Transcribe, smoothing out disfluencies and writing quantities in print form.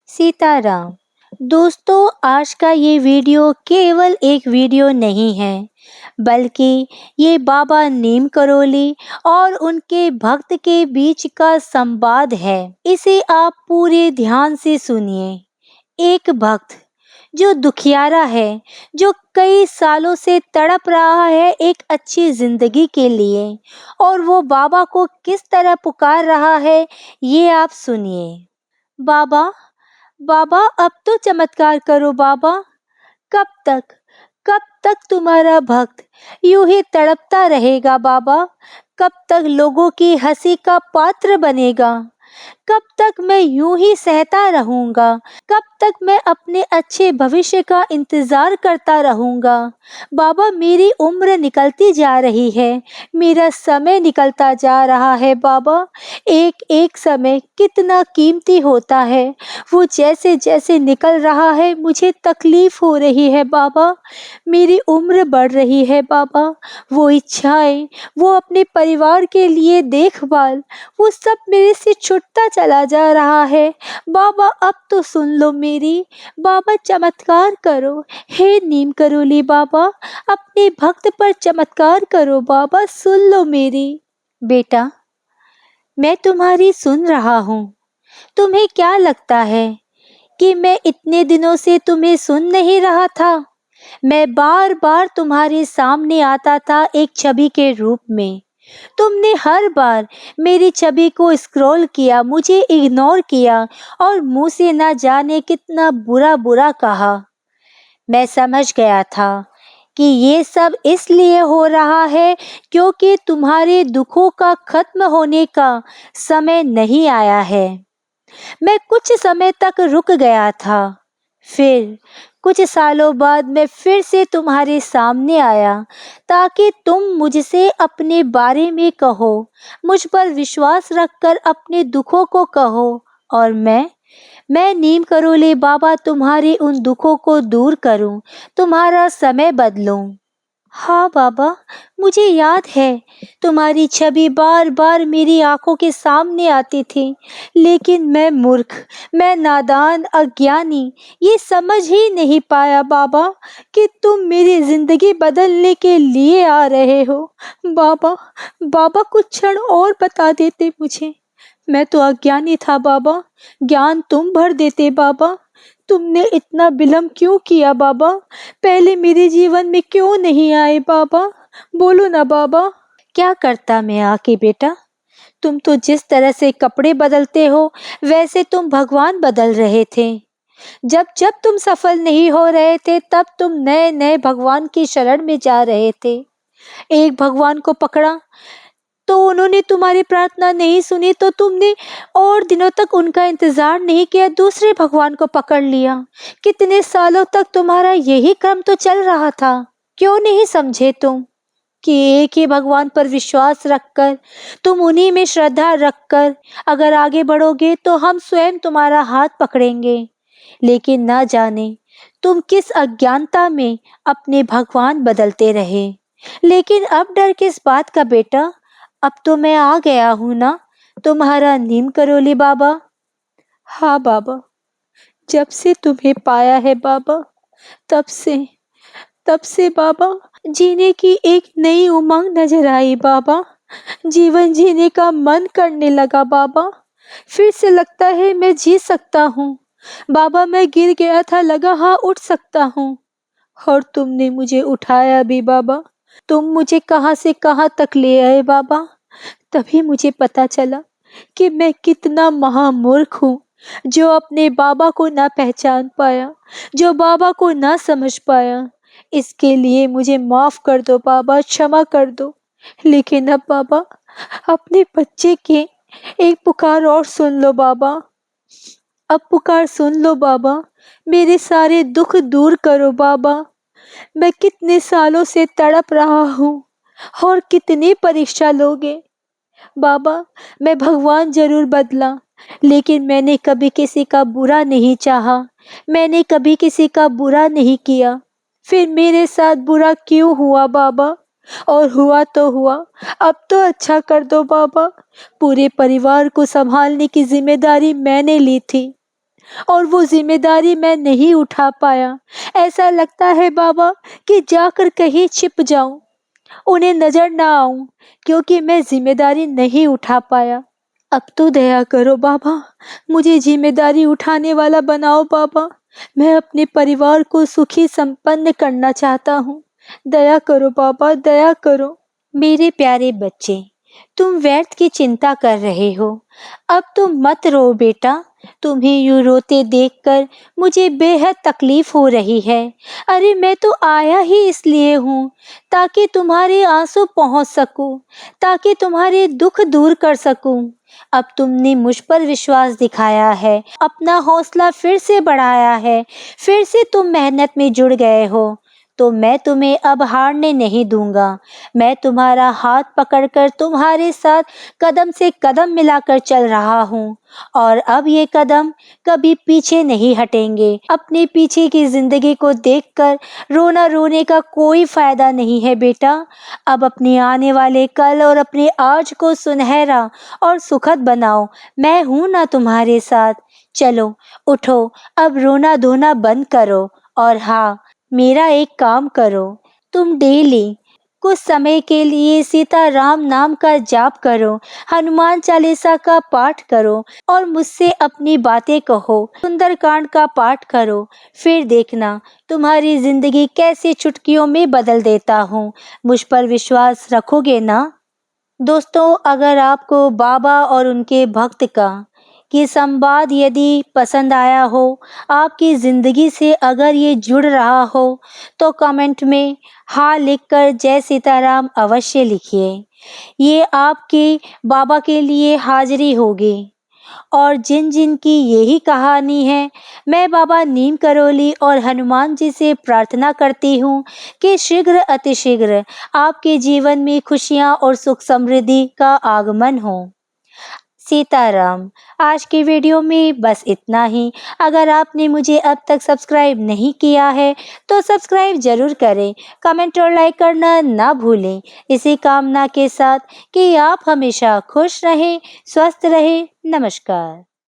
सीताराम। दोस्तों, आज का ये वीडियो केवल एक वीडियो नहीं है, बल्कि ये बाबा नीम करोली और उनके भक्त के बीच का संवाद है। इसे आप पूरे ध्यान से सुनिए। एक भक्त जो दुखियारा है, जो कई सालों से तड़प रहा है एक अच्छी जिंदगी के लिए, और वो बाबा को किस तरह पुकार रहा है, ये आप सुनिए। बाबा, बाबा अब तो चमत्कार करो बाबा। कब तक, कब तक तुम्हारा भक्त यूं ही तड़पता रहेगा बाबा? कब तक लोगों की हंसी का पात्र बनेगा? कब तक मैं यूं ही सहता रहूंगा? कब तक मैं अपने अच्छे भविष्य का इंतजार करता रहूंगा? बाबा, मेरी उम्र निकलती जा रही है, मेरा समय निकलता जा रहा है बाबा। एक एक समय कितना कीमती होता है, वो जैसे जैसे निकल रहा है मुझे तकलीफ हो रही है बाबा। मेरी उम्र बढ़ रही है बाबा। वो इच्छाएं, वो अपने परिवार के लिए देखभाल, वो सब मेरे से छूटता चला जा रहा है बाबा। अब तो सुन लो मेरी बाबा, चमत्कार करो। हे नीम करोली बाबा, अपने भक्त पर चमत्कार करो बाबा, सुन लो मेरी। बेटा, मैं तुम्हारी सुन रहा हूँ। तुम्हें क्या लगता है कि मैं इतने दिनों से तुम्हें सुन नहीं रहा था? मैं बार बार तुम्हारे सामने आता था एक छवि के रूप में। तुमने हर बार मेरी छवि को स्क्रॉल किया, मुझे इग्नोर किया और मुंह से ना जाने कितना बुरा बुरा कहा। मैं समझ गया था कि ये सब इसलिए हो रहा है क्योंकि तुम्हारे दुखों का खत्म होने का समय नहीं आया है। मैं कुछ समय तक रुक गया था, फिर कुछ सालों बाद मैं फिर से तुम्हारे सामने आया ताकि तुम मुझसे अपने बारे में कहो, मुझ पर विश्वास रखकर अपने दुखों को कहो, और मैं नीम करोली बाबा तुम्हारे उन दुखों को दूर करूं, तुम्हारा समय बदलूं। हाँ बाबा, मुझे याद है तुम्हारी छवि बार बार मेरी आंखों के सामने आती थी, लेकिन मैं मूर्ख, मैं नादान, अज्ञानी ये समझ ही नहीं पाया बाबा कि तुम मेरी जिंदगी बदलने के लिए आ रहे हो। बाबा, बाबा कुछ क्षण और बता देते मुझे। मैं तो अज्ञानी था बाबा, ज्ञान तुम भर देते बाबा। तुमने इतना विलम्ब क्यों किया बाबा? पहले मेरे जीवन में क्यों नहीं आए बाबा? बोलो ना बाबा। क्या करता मैं आके बेटा? तुम तो जिस तरह से कपड़े बदलते हो वैसे तुम भगवान बदल रहे थे। जब जब तुम सफल नहीं हो रहे थे तब तुम नए नए भगवान की शरण में जा रहे थे। एक भगवान को पकड़ा तो उन्होंने तुम्हारी प्रार्थना नहीं सुनी, तो तुमने और दिनों तक उनका इंतजार नहीं किया, दूसरे भगवान को पकड़ लिया। कितने सालों तक तुम्हारा यही क्रम तो चल रहा था। क्यों नहीं समझे तुम कि एक ही भगवान पर विश्वास रखकर, तुम उन्हीं में श्रद्धा रखकर अगर आगे बढ़ोगे तो हम स्वयं तुम्हारा हाथ पकड़ेंगे। लेकिन ना जाने तुम किस अज्ञानता में अपने भगवान बदलते रहे। लेकिन अब डर किस बात का बेटा? अब तो मैं आ गया हूं ना, तुम्हारा नीम करोली बाबा। हाँ बाबा, जब से तुम्हें पाया है बाबा, तब से बाबा जीने की एक नई उमंग नजर आई बाबा। जीवन जीने का मन करने लगा बाबा। फिर से लगता है मैं जी सकता हूँ बाबा। मैं गिर गया था, लगा हाँ उठ सकता हूँ, और तुमने मुझे उठाया भी बाबा। तुम मुझे कहाँ से कहाँ तक ले आए बाबा। तभी मुझे पता चला कि मैं कितना महामूर्ख हूँ, जो अपने बाबा को ना पहचान पाया, जो बाबा को ना समझ पाया। इसके लिए मुझे माफ कर दो बाबा, क्षमा कर दो। लेकिन अब बाबा, अपने बच्चे की एक पुकार और सुन लो बाबा। अब पुकार सुन लो बाबा, मेरे सारे दुख दूर करो बाबा। मैं कितने सालों से तड़प रहा हूँ, और कितनी परीक्षा लोगे बाबा। मैं भगवान जरूर बदला, लेकिन मैंने कभी किसी का बुरा नहीं चाहा, मैंने कभी किसी का बुरा नहीं किया। फिर मेरे साथ बुरा क्यों हुआ बाबा? और हुआ तो हुआ, अब तो अच्छा कर दो बाबा। पूरे परिवार को संभालने की जिम्मेदारी मैंने ली थी, और वो जिम्मेदारी मैं नहीं उठा पाया। ऐसा लगता है बाबा कि जाकर कहीं छिप जाऊं, उन्हें नजर ना आऊं, क्योंकि मैं जिम्मेदारी नहीं उठा पाया। अब तो दया करो बाबा, मुझे जिम्मेदारी उठाने वाला बनाओ बाबा। मैं अपने परिवार को सुखी संपन्न करना चाहता हूँ। दया करो बाबा, दया करो। मेरे प्यारे बच्चे, तुम व्यर्थ की चिंता कर रहे हो। अब तुम मत रो बेटा। तुम्हें यूं रोते देखकर मुझे बेहद तकलीफ हो रही है। अरे मैं तो आया ही इसलिए हूँ ताकि तुम्हारे आंसू पहुँच सकूं, ताकि तुम्हारे दुख दूर कर सकूं। अब तुमने मुझ पर विश्वास दिखाया है, अपना हौसला फिर से बढ़ाया है, फिर से तुम मेहनत में जुड़ गए हो, तो मैं तुम्हें अब हारने नहीं दूंगा। मैं तुम्हारा हाथ पकड़कर तुम्हारे साथ कदम से कदम मिलाकर चल रहा हूँ, और अब ये कदम कभी पीछे नहीं हटेंगे। अपने पीछे की जिंदगी को देखकर रोने का कोई फायदा नहीं है बेटा। अब अपने आने वाले कल और अपने आज को सुनहरा और सुखद बनाओ। मैं हूं ना तुम्हारे साथ। चलो उठो, अब रोना धोना बंद करो, और हाँ, मेरा एक काम करो। तुम डेली कुछ समय के लिए सीता राम नाम का जाप करो, हनुमान चालीसा का पाठ करो, और मुझसे अपनी बातें कहो, सुंदरकांड का पाठ करो। फिर देखना तुम्हारी जिंदगी कैसे चुटकियों में बदल देता हूँ। मुझ पर विश्वास रखोगे ना? दोस्तों, अगर आपको बाबा और उनके भक्त का ये संवाद यदि पसंद आया हो, आपकी ज़िंदगी से अगर ये जुड़ रहा हो, तो कमेंट में हाँ लिखकर जय सीताराम अवश्य लिखिए। ये आपके बाबा के लिए हाजिरी होगी। और जिन जिन की यही कहानी है, मैं बाबा नीम करोली और हनुमान जी से प्रार्थना करती हूँ कि शीघ्र अतिशीघ्र आपके जीवन में खुशियाँ और सुख समृद्धि का आगमन हो। सीताराम। आज की वीडियो में बस इतना ही। अगर आपने मुझे अब तक सब्सक्राइब नहीं किया है तो सब्सक्राइब जरूर करें, कमेंट और लाइक करना ना भूलें। इसी कामना के साथ कि आप हमेशा खुश रहें, स्वस्थ रहें। नमस्कार।